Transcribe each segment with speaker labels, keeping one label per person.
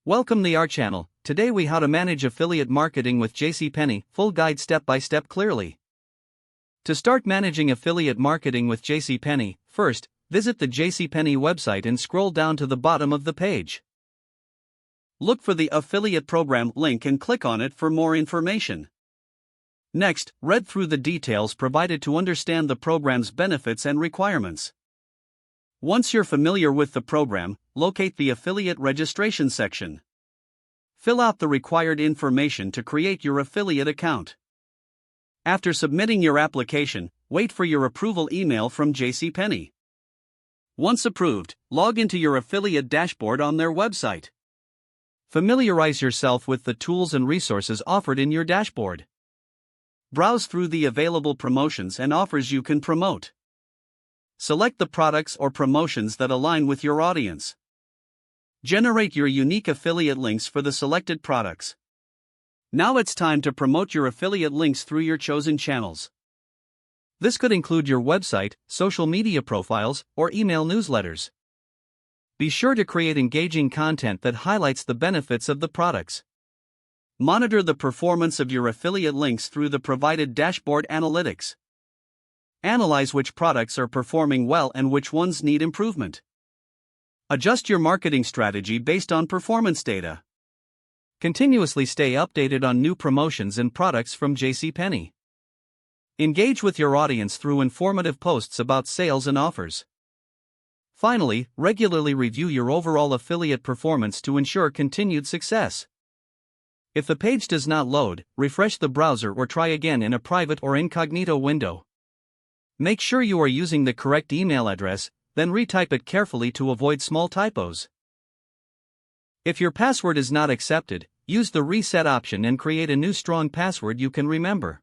Speaker 1: Welcome to our channel. Today we how to manage affiliate marketing with JCPenney, full guide step by step clearly. To start managing affiliate marketing with JCPenney, first, visit the JCPenney website and scroll down to the bottom of the page. Look for the affiliate program link and click on it for more information. Next, read through the details provided to understand the program's benefits and requirements. Once you're familiar with the program, locate the affiliate registration section. Fill out the required information to create your affiliate account. After submitting your application, wait for your approval email from JCPenney. Once approved, log into your affiliate dashboard on their website. Familiarize yourself with the tools and resources offered in your dashboard. Browse through the available promotions and offers you can promote. Select the products or promotions that align with your audience. Generate your unique affiliate links for the selected products. Now it's time to promote your affiliate links through your chosen channels. This could include your website, social media profiles, or email newsletters. Be sure to create engaging content that highlights the benefits of the products. Monitor the performance of your affiliate links through the provided dashboard analytics. Analyze which products are performing well and which ones need improvement. Adjust your marketing strategy based on performance data. Continuously stay updated on new promotions and products from JCPenney. Engage with your audience through informative posts about sales and offers. Finally, regularly review your overall affiliate performance to ensure continued success. If the page does not load, refresh the browser or try again in a private or incognito window. Make sure you are using the correct email address, then retype it carefully to avoid small typos. If your password is not accepted, use the reset option and create a new strong password you can remember.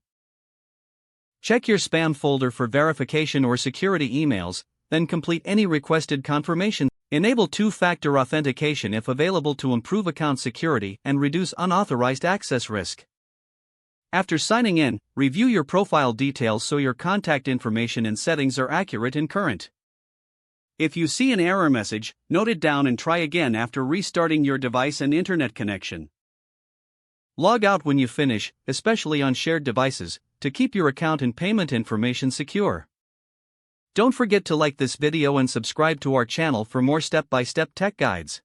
Speaker 1: Check your spam folder for verification or security emails, then complete any requested confirmation. Enable two-factor authentication if available to improve account security and reduce unauthorized access risk. After signing in, review your profile details so your contact information and settings are accurate and current. If you see an error message, note it down and try again after restarting your device and internet connection. Log out when you finish, especially on shared devices, to keep your account and payment information secure. Don't forget to like this video and subscribe to our channel for more step-by-step tech guides.